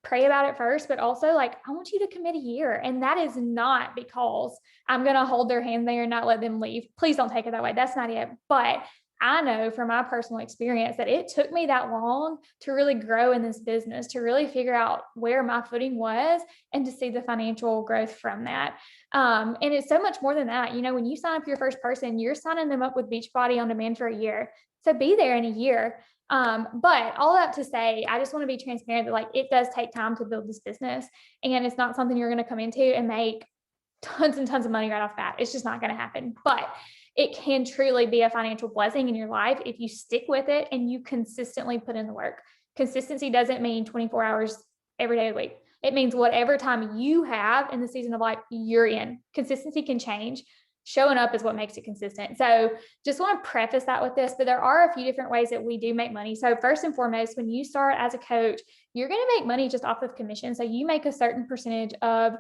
pray about it first, but also like, I want you to commit a year. And that is not because I'm going to hold their hand there and not let them leave. Please don't take it that way. That's not it. But I know from my personal experience that it took me that long to really grow in this business, to really figure out where my footing was and to see the financial growth from that. And it's so much more than that. You know, when you sign up your first person, you're signing them up with Beachbody on demand for a year. So be there in a year. But all that to say, I just want to be transparent that like it does take time to build this business, and it's not something you're going to come into and make tons and tons of money right off the bat. It's just not going to happen. But it can truly be a financial blessing in your life if you stick with it and you consistently put in the work. Consistency doesn't mean 24 hours every day of the week. It means whatever time you have in the season of life you're in. Consistency can change. Showing up is what makes it consistent. So just want to preface that with this, but there are a few different ways that we do make money. So first and foremost, when you start as a coach, you're going to make money just off of commission. So you make a certain percentage of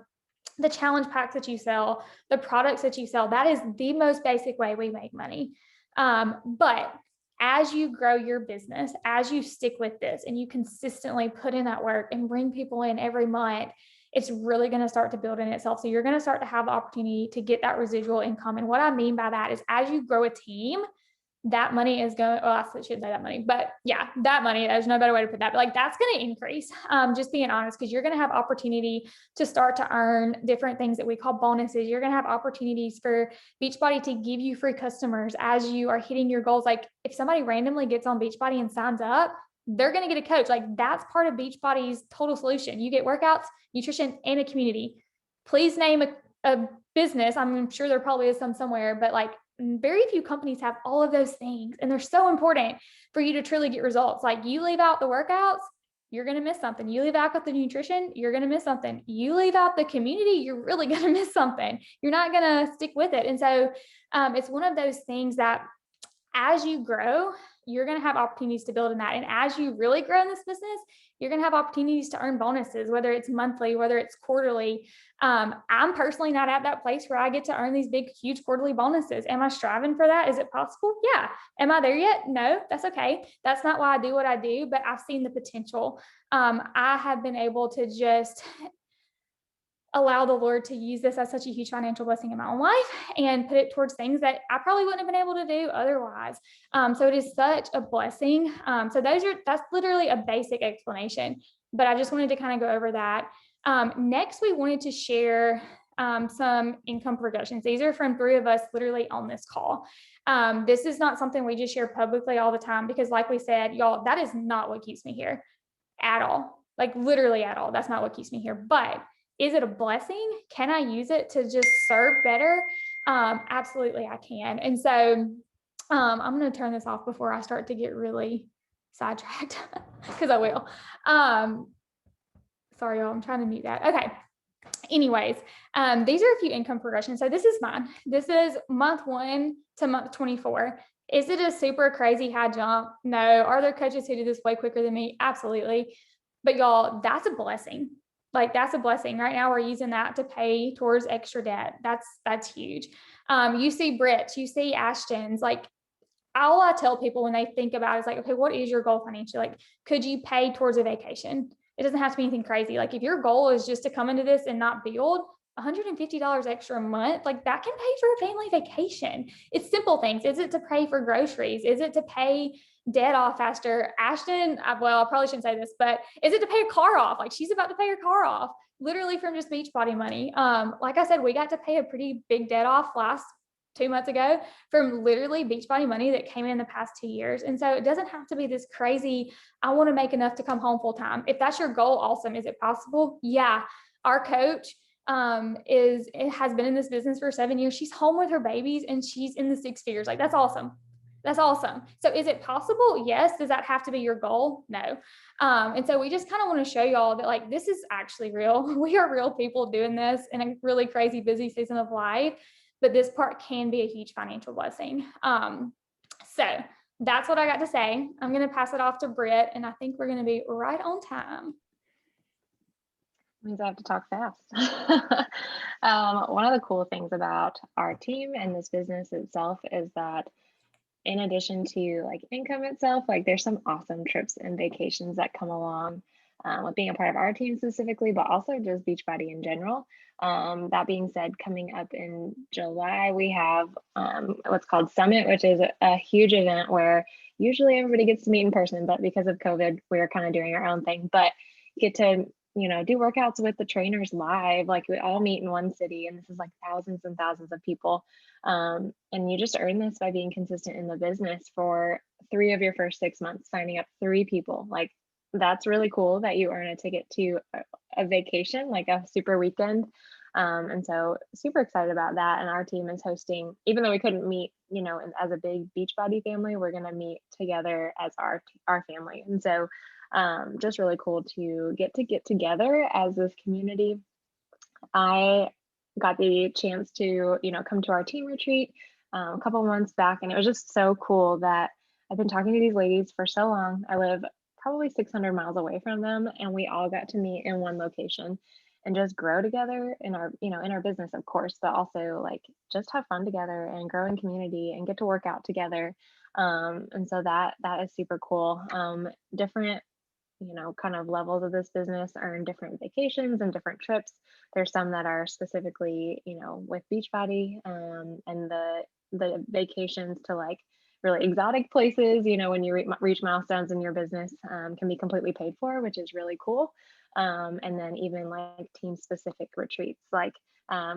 the challenge packs that you sell, the products that you sell. That is the most basic way we make money. But as you grow your business, as you stick with this and you consistently put in that work and bring people in every month, it's really going to start to build in itself. So you're going to start to have the opportunity to get that residual income. And what I mean by that is as you grow a team, that money is going, well, I shouldn't say that money, but yeah, that money, there's no better way to put that, but like that's going to increase, just being honest, because you're going to have opportunity to start to earn different things that we call bonuses. You're going to have opportunities for Beachbody to give you free customers as you are hitting your goals. Like if somebody randomly gets on Beachbody and signs up, they're going to get a coach. Like that's part of Beachbody's total solution. You get workouts, nutrition, and a community. Please name a business. I'm sure there probably is some somewhere, but like very few companies have all of those things. And they're so important for you to truly get results. Like you leave out the workouts, you're going to miss something. You leave out the nutrition, you're going to miss something. You leave out the community, you're really going to miss something. You're not going to stick with it. And so it's one of those things that as you grow, you're going to have opportunities to build in that. And as you really grow in this business, you're going to have opportunities to earn bonuses, whether it's monthly, whether it's quarterly. I'm personally not at that place where I get to earn these big, huge quarterly bonuses. Am I striving for that? Is it possible? Yeah. Am I there yet? No, that's okay. That's not why I do what I do, but I've seen the potential. I have been able to just allow the Lord to use this as such a huge financial blessing in my own life and put it towards things that I probably wouldn't have been able to do otherwise. So it is such a blessing. So that's literally a basic explanation, but I just wanted to kind of go over that. Next, we wanted to share some income progressions. These are from 3 of us literally on this call. This is not something we just share publicly all the time because like we said, y'all, that is not what keeps me here at all. Like literally at all. That's not what keeps me here. But is it a blessing? Can I use it to just serve better? Absolutely, I can. And so I'm going to turn this off before I start to get really sidetracked because I will. Sorry, y'all, I'm trying to mute that. Okay. Anyways, these are a few income progressions. So this is mine. This is month 1 to month 24. Is it a super crazy high jump? No. Are there coaches who do this way quicker than me? Absolutely. But y'all, that's a blessing. Like, that's a blessing. Right now, we're using that to pay towards extra debt. That's huge. You see Britt's, you see Ashton's. Like, all I tell people when they think about it is like, okay, what is your goal financially? Like, could you pay towards a vacation? It doesn't have to be anything crazy. Like, if your goal is just to come into this and not build, $150 extra a month, like that can pay for a family vacation. It's simple things. Is it to pay for groceries? Is it to pay debt off faster? Ashton, well, I probably shouldn't say this, but is it to pay a car off? Like, she's about to pay her car off, literally from just Beachbody money. Like I said, we got to pay a pretty big debt off last 2 months ago from literally Beachbody money that came in the past 2 years. And so it doesn't have to be this crazy, I want to make enough to come home full time. If that's your goal, awesome. Is it possible? Yeah. Our coach has been in this business for 7 years. She's home with her babies and she's in the 6 figures. Like, that's awesome. That's awesome. So is it possible? Yes. Does that have to be your goal? No. And so we just kind of want to show y'all that, like, this is actually real. We are real people doing this in a really crazy, busy season of life. But this part can be a huge financial blessing. So that's what I got to say. I'm going to pass it off to Britt, and I think we're going to be right on time. Means I have to talk fast. One of the cool things about our team and this business itself is that in addition to like income itself, like there's some awesome trips and vacations that come along with being a part of our team specifically, but also just Beachbody in general. That being said, coming up in July, we have what's called Summit, which is a huge event where usually everybody gets to meet in person, but because of COVID, we're kind of doing our own thing, but get to, you know, do workouts with the trainers live. Like, we all meet in one city, and this is like thousands and thousands of people. And you just earn this by being consistent in the business for 3 of your first 6 months, signing up 3 people. Like, that's really cool that you earn a ticket to a vacation, like a super weekend. And so super excited about that. And our team is hosting, even though we couldn't meet, you know, as a big Beachbody family, we're going to meet together as our family. And so just really cool to get together as this community. I got the chance to, you know, come to our team retreat a couple months back, and it was just so cool that I've been talking to these ladies for so long. I live probably 600 miles away from them, and we all got to meet in one location and just grow together in our, you know, in our business, of course, but also like just have fun together and grow in community and get to work out together. And so that is super cool. Different, you know, kind of levels of this business earn different vacations and different trips. There's some that are specifically, you know, with Beachbody, and the vacations to like really exotic places, you know, when you reach milestones in your business, can be completely paid for, which is really cool. And then even like team specific retreats, like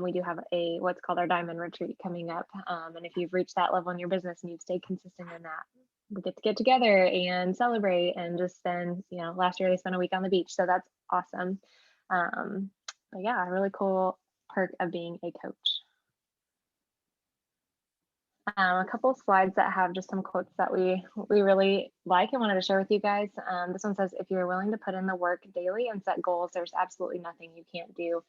we do have what's called our diamond retreat coming up. And if you've reached that level in your business and you've stayed consistent in that, we get together and celebrate and just spend, you know, last year they spent a week on the beach. So that's awesome. But yeah, a really cool perk of being a coach. A couple of slides that have just some quotes that we really like and wanted to share with you guys. This one says, if you're willing to put in the work daily and set goals, there's absolutely nothing you can't do.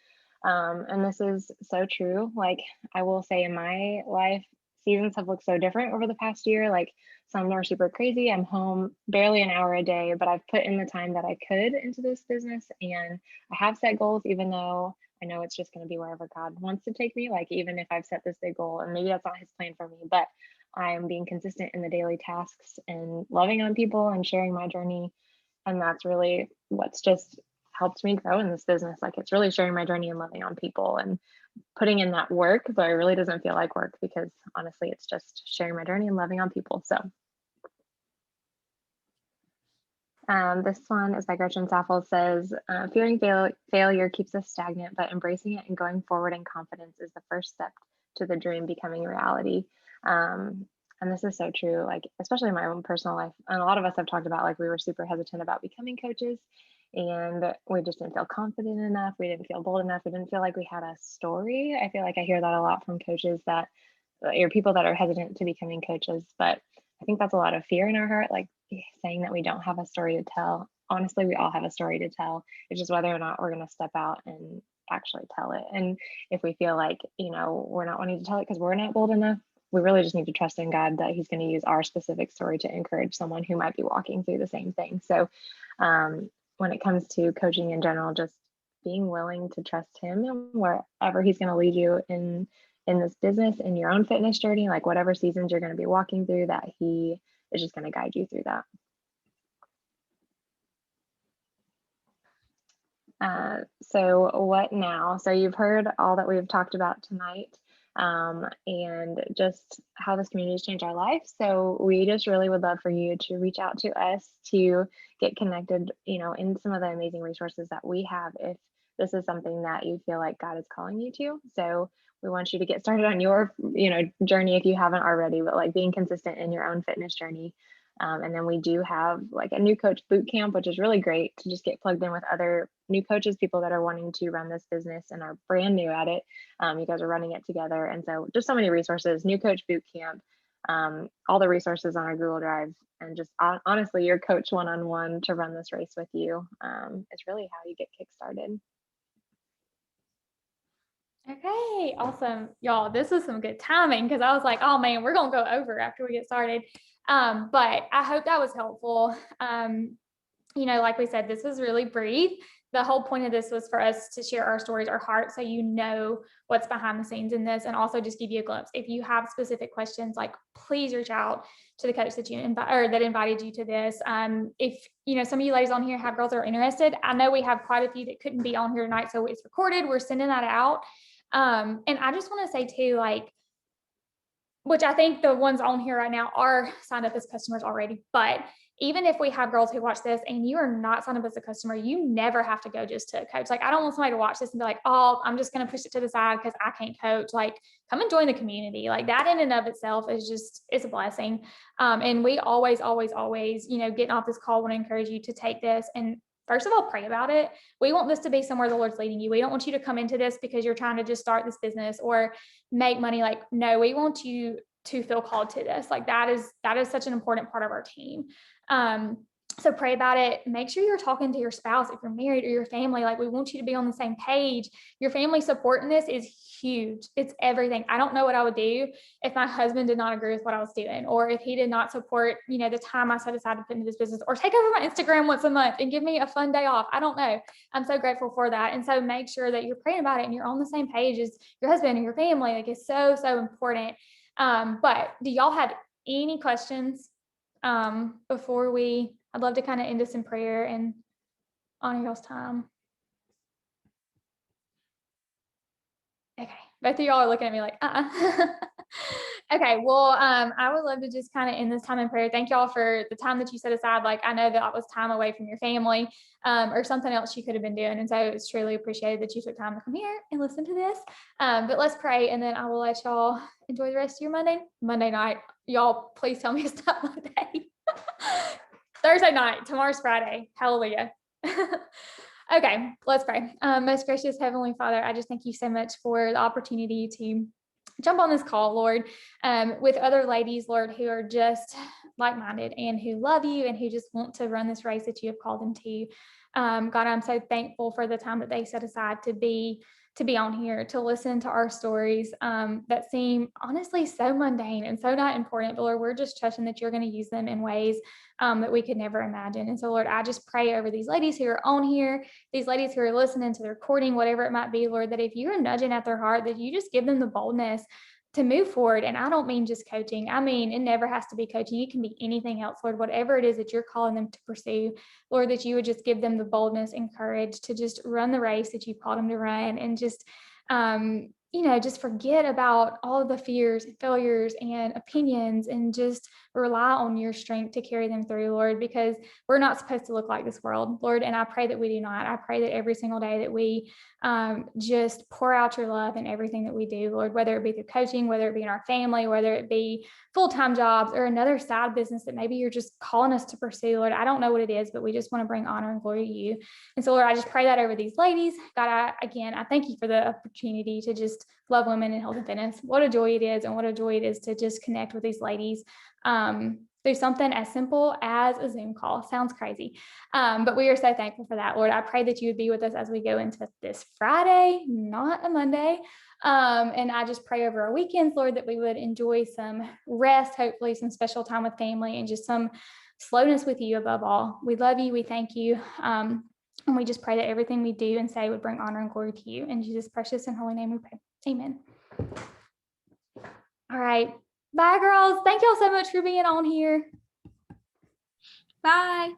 And this is so true. Like, I will say in my life, seasons have looked so different over the past year. Like, some are super crazy. I'm home barely an hour a day, but I've put in the time that I could into this business, and I have set goals, even though I know it's just going to be wherever God wants to take me. Like, even if I've set this big goal and maybe that's not his plan for me, but I am being consistent in the daily tasks and loving on people and sharing my journey. And that's really what's just helped me grow in this business. Like, it's really sharing my journey and loving on people and putting in that work, but it really doesn't feel like work because honestly, it's just sharing my journey and loving on people. So this one is by Gretchen Saffel. Says, fearing failure keeps us stagnant, but embracing it and going forward in confidence is the first step to the dream becoming reality. And this is so true, like, especially in my own personal life. And a lot of us have talked about, like, we were super hesitant about becoming coaches. And we just didn't feel confident enough. We didn't feel bold enough. We didn't feel like we had a story. I feel like I hear that a lot from coaches that or people that are hesitant to becoming coaches. But I think that's a lot of fear in our heart, like saying that we don't have a story to tell. Honestly, we all have a story to tell. It's just whether or not we're going to step out and actually tell it. And if we feel like, we're not wanting to tell it because we're not bold enough, we really just need to trust in God that He's going to use our specific story to encourage someone who might be walking through the same thing. So when it comes to coaching in general, just being willing to trust Him and wherever He's going to lead you in this business, in your own fitness journey, like whatever seasons you're going to be walking through, that He is just going to guide you through that. So what now? So you've heard all that we've talked about tonight, and just how this community has changed our life. So we just really would love for you to reach out to us to get connected, in some of the amazing resources that we have, if this is something that you feel like God is calling you to. So we want you to get started on your, journey if you haven't already, but like being consistent in your own fitness journey. And then we do have like a new coach boot camp, which is really great to just get plugged in with other new coaches, people that are wanting to run this business and are brand new at it. You guys are running it together. And so just so many resources, new coach boot camp, all the resources on our Google Drive, and just honestly, your coach one-on-one to run this race with you is really how you get kickstarted. Okay, awesome. Y'all, this is some good timing because I was like, oh man, we're going to go over after we get started. But I hope that was helpful. Like we said, this was really brief. The whole point of this was for us to share our stories, our hearts, so you know what's behind the scenes in this, and also just give you a glimpse. If you have specific questions, like please reach out to the coach that that invited you to this. If some of you ladies on here have girls that are interested, I know we have quite a few that couldn't be on here tonight, so it's recorded. We're sending that out. And I just want to say too, which I think the ones on here right now are signed up as customers already, but even if we have girls who watch this and you are not signed up as a customer, you never have to go just to a coach. Like, I don't want somebody to watch this and be like, oh, I'm just going to push it to the side because I can't coach. Like, come and join the community. Like, that in and of itself is a blessing. And we always, getting off this call, want to encourage you to take this and first of all, pray about it. We want this to be somewhere the Lord's leading you. We don't want you to come into this because you're trying to just start this business or make money. Like, no, we want you to feel called to this. Like, that is such an important part of our team. So pray about it. Make sure you're talking to your spouse if you're married or your family. Like, we want you to be on the same page. Your family support in this is huge. It's everything. I don't know what I would do if my husband did not agree with what I was doing, or if he did not support, the time I set aside to put into this business, or take over my Instagram once a month and give me a fun day off. I don't know. I'm so grateful for that. And so make sure that you're praying about it and you're on the same page as your husband and your family. Like, it's so, so important. But do y'all have any questions before I'd love to kind of end us in prayer and honor y'all's time. Okay, both of y'all are looking at me like, Okay, well, I would love to just kind of end this time in prayer. Thank y'all for the time that you set aside. Like, I know that was time away from your family or something else you could have been doing. And so it's truly appreciated that you took time to come here and listen to this. But let's pray, and then I will let y'all enjoy the rest of your Monday night. Y'all, please tell me it's not Monday. Thursday night. Tomorrow's Friday. Hallelujah. Okay, let's pray. Most gracious Heavenly Father, I just thank you so much for the opportunity to jump on this call, Lord, with other ladies, Lord, who are just like-minded and who love you and who just want to run this race that you have called them to. God, I'm so thankful for the time that they set aside to be on here, to listen to our stories that seem honestly so mundane and so not important, but Lord, we're just trusting that you're going to use them in ways that we could never imagine. And so, Lord, I just pray over these ladies who are on here, these ladies who are listening to the recording, whatever it might be, Lord, that if you're nudging at their heart, that you just give them the boldness to move forward. And I don't mean just coaching. I mean, it never has to be coaching. It can be anything else, Lord, whatever it is that you're calling them to pursue, Lord, that you would just give them the boldness and courage to just run the race that you've called them to run, and just just forget about all of the fears and failures and opinions and just rely on your strength to carry them through, Lord, because we're not supposed to look like this world, Lord. And I pray that we do not. I pray that every single day that we just pour out your love in everything that we do, Lord, whether it be through coaching, whether it be in our family, whether it be full-time jobs or another side business that maybe you're just calling us to pursue, Lord. I don't know what it is, but we just want to bring honor and glory to you. And so, Lord, I just pray that over these ladies. God, I thank you for the opportunity to just love women in health and fitness. What a joy it is, and what a joy it is to just connect with these ladies through something as simple as a Zoom call. Sounds crazy, but we are so thankful for that, Lord. I pray that you would be with us as we go into this Friday, not a Monday. And I just pray over our weekends, Lord, that we would enjoy some rest, hopefully some special time with family, and just some slowness with you above all. We love you. We thank you. And we just pray that everything we do and say would bring honor and glory to you. In Jesus' precious and holy name we pray. Amen. All right. Bye, girls. Thank y'all so much for being on here. Bye.